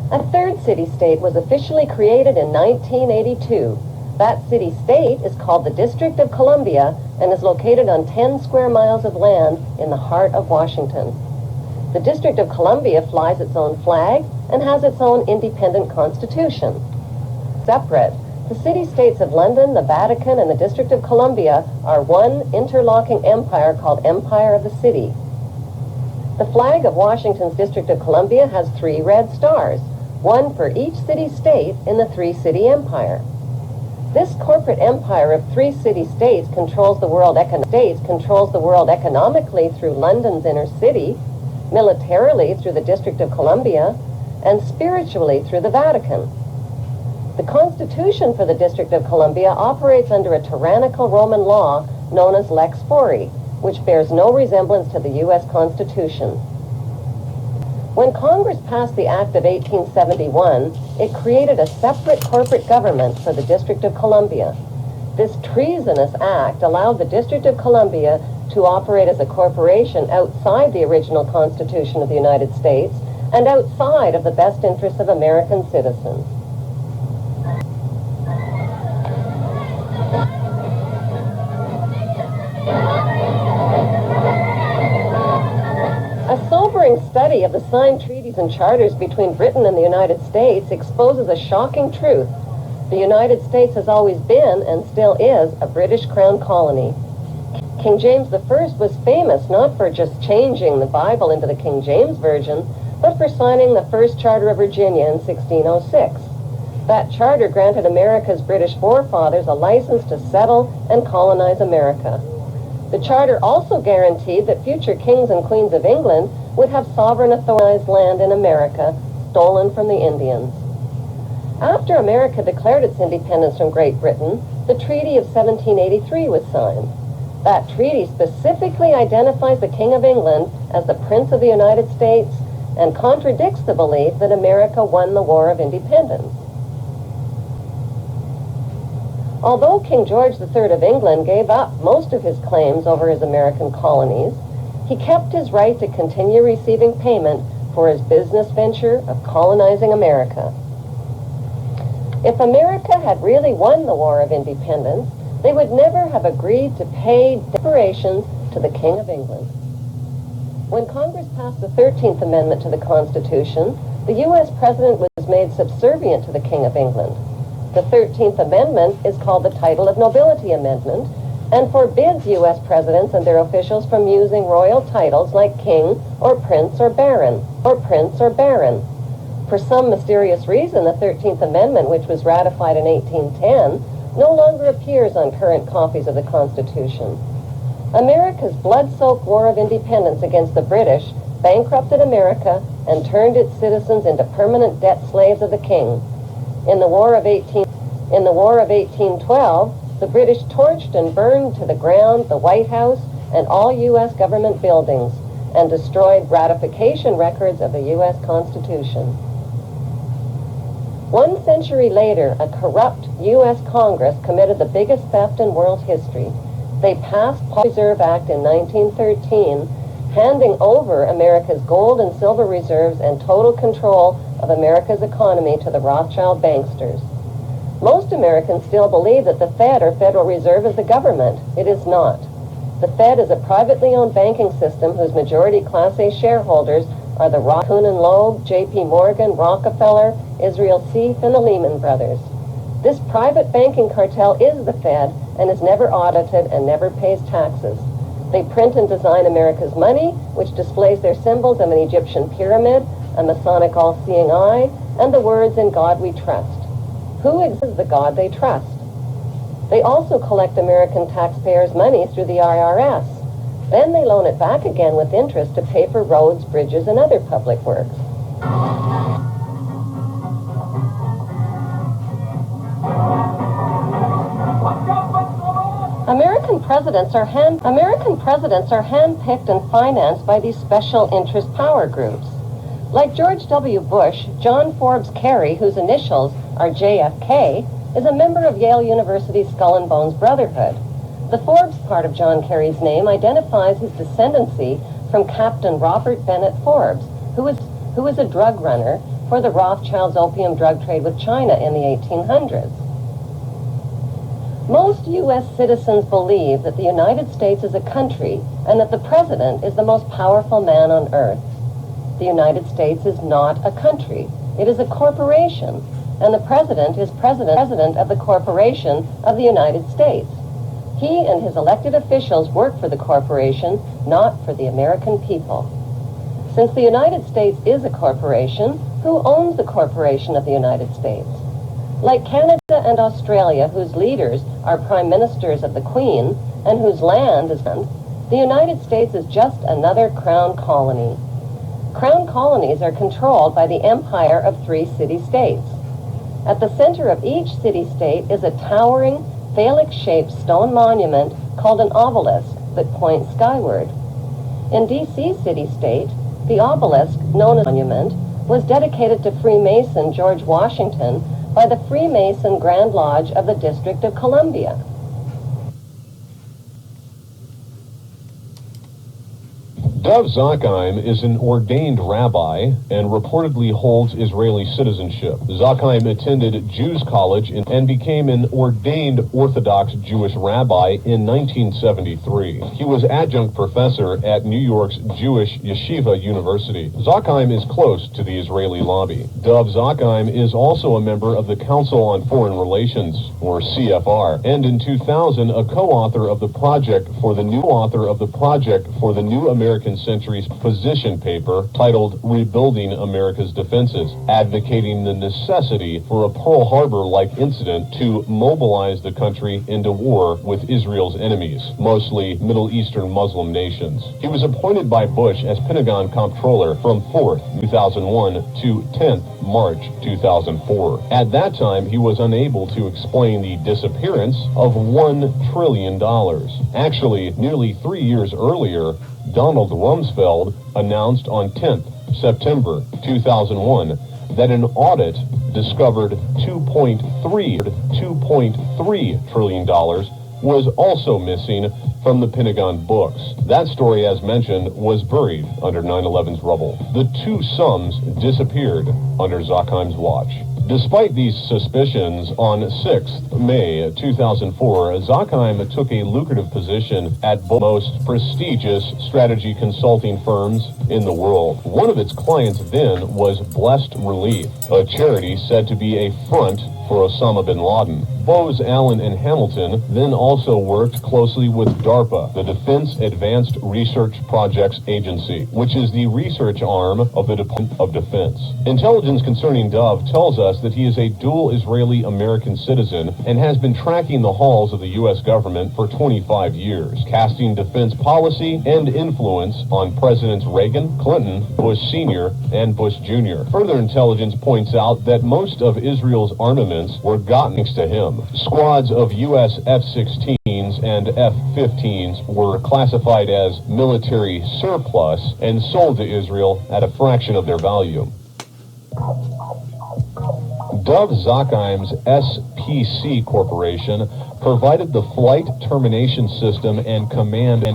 A third city-state was officially created in 1982. That city-state is called the District of Columbia and is located on 10 square miles of land in the heart of Washington. The District of Columbia flies its own flag and has its own independent constitution. Separate, the city-states of London, the Vatican, and the District of Columbia are one interlocking empire called Empire of the City. The flag of Washington's District of Columbia has 3 red stars, one for each city-state in the 3-city empire. This corporate empire of 3 city-states controls the world economically through London's inner city, militarily through the District of Columbia, and spiritually through the Vatican. The Constitution for the District of Columbia operates under a tyrannical Roman law known as Lex Fori, which bears no resemblance to the U.S. Constitution. When Congress passed the Act of 1871, it created a separate corporate government for the District of Columbia. This treasonous act allowed the District of Columbia to operate as a corporation outside the original Constitution of the United States and outside of the best interests of American citizens. A sobering study of the signed treaties and charters between Britain and the United States exposes a shocking truth. The United States has always been, and still is, a British Crown colony. King James I was famous not for just changing the Bible into the King James Version, but for signing the first Charter of Virginia in 1606. That charter granted America's British forefathers a license to settle and colonize America. The charter also guaranteed that future kings and queens of England would have sovereign authorized land in America, stolen from the Indians. After America declared its independence from Great Britain, the Treaty of 1783 was signed. That treaty specifically identifies the King of England as the Prince of the United States and contradicts the belief that America won the War of Independence. Although King George III of England gave up most of his claims over his American colonies, he kept his right to continue receiving payment for his business venture of colonizing America. If America had really won the War of Independence, they would never have agreed to pay reparations to the King of England. When Congress passed the 13th Amendment to the Constitution, the U.S. President was made subservient to the King of England. The 13th Amendment is called the Title of Nobility Amendment and forbids U.S. presidents and their officials from using royal titles like King or Prince or Baron or Prince or Baron. For some mysterious reason, the 13th Amendment, which was ratified in 1810, no longer appears on current copies of the Constitution. America's blood-soaked War of Independence against the British bankrupted America and turned its citizens into permanent debt slaves of the King. In the War of 1812, the British torched and burned to the ground the White House and all U.S. government buildings and destroyed ratification records of the U.S. Constitution. 1 century later, a corrupt U.S. Congress committed the biggest theft in world history. They passed the Reserve Act in 1913, handing over America's gold and silver reserves and total control of America's economy to the Rothschild banksters. Most Americans still believe that the Fed, or Federal Reserve, is the government. It is not. The Fed is a privately owned banking system whose majority Class A shareholders are the Kuhn and Loeb, J.P. Morgan, Rockefeller, Israel Seif, and the Lehman Brothers. This private banking cartel is the Fed and is never audited and never pays taxes. They print and design America's money, which displays their symbols of an Egyptian pyramid, a Masonic all-seeing eye, and the words, "In God we trust." Who is the God they trust? They also collect American taxpayers' money through the IRS. Then they loan it back again with interest to pay for roads, bridges, and other public works. American presidents are handpicked and financed by these special interest power groups. Like George W. Bush, John Forbes Kerry, whose initials are JFK, is a member of Yale University's Skull and Bones Brotherhood. The Forbes part of John Kerry's name identifies his descendancy from Captain Robert Bennett Forbes, who was a drug runner for the Rothschilds' opium drug trade with China in the 1800s. Most U.S. citizens believe that the United States is a country and that the president is the most powerful man on earth. The United States is not a country. It is a corporation, and the president is president of the corporation of the United States. He and his elected officials work for the corporation, not for the American people. Since the United States is a corporation, who owns the corporation of the United States? Like Canada and Australia, whose leaders are prime ministers of the Queen and whose land is owned, the United States is just another crown colony. Crown colonies are controlled by the empire of 3 city-states. At the center of each city-state is a towering, phallic-shaped stone monument called an obelisk that points skyward. In D.C. city-state, the obelisk, known as monument, was dedicated to Freemason George Washington by the Freemason Grand Lodge of the District of Columbia. Dov Zakheim is an ordained rabbi and reportedly holds Israeli citizenship. Zakheim attended Jews College and became an ordained Orthodox Jewish rabbi in 1973. He was adjunct professor at New York's Jewish Yeshiva University. Zakheim is close to the Israeli lobby. Dov Zakheim is also a member of the Council on Foreign Relations, or CFR, and in 2000 a co-author of the project for the New American Century's position paper titled Rebuilding America's Defenses, advocating the necessity for a Pearl Harbor-like incident to mobilize the country into war with Israel's enemies, mostly Middle Eastern Muslim nations. He was appointed by Bush as Pentagon Comptroller from 4th, 2001 to 10th, March 2004. At that time, he was unable to explain the disappearance of $1 trillion. Actually, nearly 3 years earlier, Donald Rumsfeld announced on 10th September 2001 that an audit discovered $2.3 trillion was also missing from the Pentagon books. That story, as mentioned, was buried under 9/11's rubble. The two sums disappeared under Zakheim's watch. Despite these suspicions, on 6th May 2004, Zakheim took a lucrative position at both most prestigious strategy consulting firms in the world. One of its clients then was Blessed Relief, a charity said to be a front for Osama bin Laden. Bose Allen and Hamilton then also worked closely with DARPA, the Defense Advanced Research Projects Agency, which is the research arm of the Department of Defense. Intelligence concerning Dov tells us that he is a dual Israeli-American citizen and has been tracking the halls of the U.S. government for 25 years, casting defense policy and influence on Presidents Reagan, Clinton, Bush Sr., and Bush Jr. Further intelligence points out that most of Israel's armaments were gotten thanks to him. Squads of U.S. F-16s and F-15s were classified as military surplus and sold to Israel at a fraction of their value. Dov Zakheim's SPC Corporation provided the flight termination system and command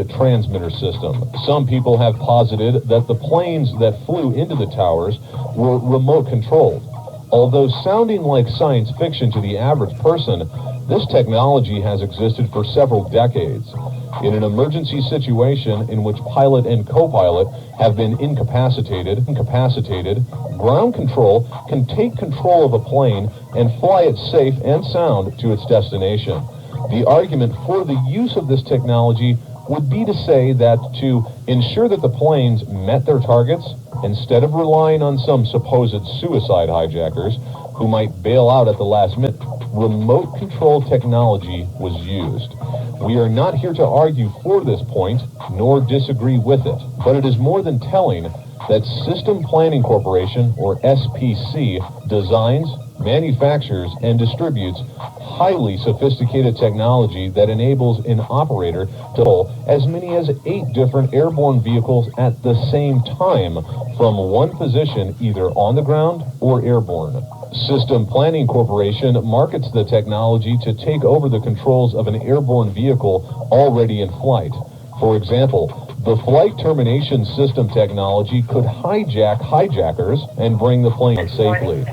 transmitter system. Some people have posited that the planes that flew into the towers were remote controlled. Although sounding like science fiction to the average person, this technology has existed for several decades. In an emergency situation in which pilot and co-pilot have been incapacitated, ground control can take control of a plane and fly it safe and sound to its destination. The argument for the use of this technology would be to say that to ensure that the planes met their targets, instead of relying on some supposed suicide hijackers who might bail out at the last minute, remote control technology was used. We are not here to argue for this point, nor disagree with it, but it is more than telling that System Planning Corporation, or SPC, designs, manufactures, and distributes highly sophisticated technology that enables an operator to pull as many as 8 different airborne vehicles at the same time from one position, either on the ground or airborne. System Planning Corporation markets the technology to take over the controls of an airborne vehicle already in flight. For example, The flight termination system technology could hijack hijackers and bring the plane out safely.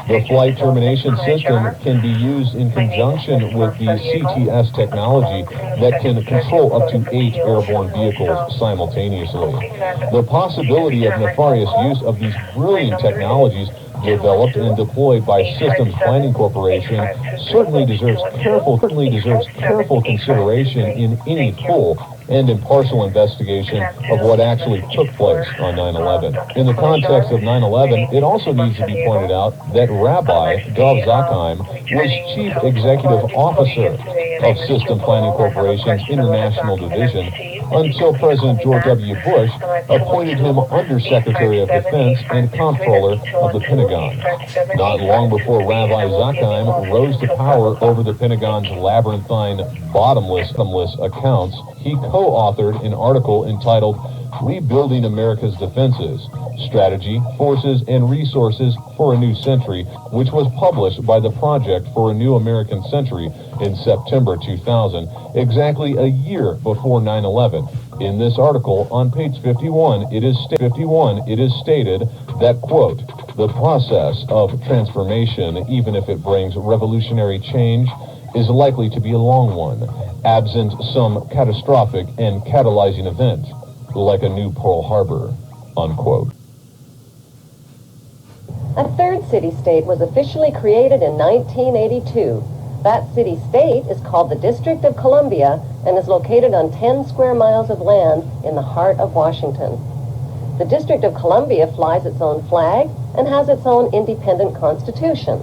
The flight termination system can be used in conjunction with the CTS technology that can control up to 8 airborne vehicles simultaneously. The possibility of nefarious use of these brilliant technologies developed and deployed by Systems Planning Corporation certainly deserves careful consideration in any full and impartial investigation of what actually took place on 9/11. In the context of 9/11, it also needs to be pointed out that Rabbi Dov Zakheim was Chief Executive Officer of System Planning Corporation's International Division until President George W. Bush appointed him Undersecretary of Defense and Comptroller of the Pentagon. Not long before Rabbi Zakheim rose to power over the Pentagon's labyrinthine, bottomless accounts, he co-authored an article entitled Rebuilding America's Defenses, Strategy, Forces, and Resources for a New Century, which was published by the Project for a New American Century in September 2000, exactly a year before 9/11. In this article, on page 51, it is stated that, quote, the process of transformation, even if it brings revolutionary change, is likely to be a long one, absent some catastrophic and catalyzing event, like a new Pearl Harbor, unquote. A third city-state was officially created in 1982. That city-state is called the District of Columbia and is located on 10 square miles of land in the heart of Washington. The District of Columbia flies its own flag and has its own independent constitution.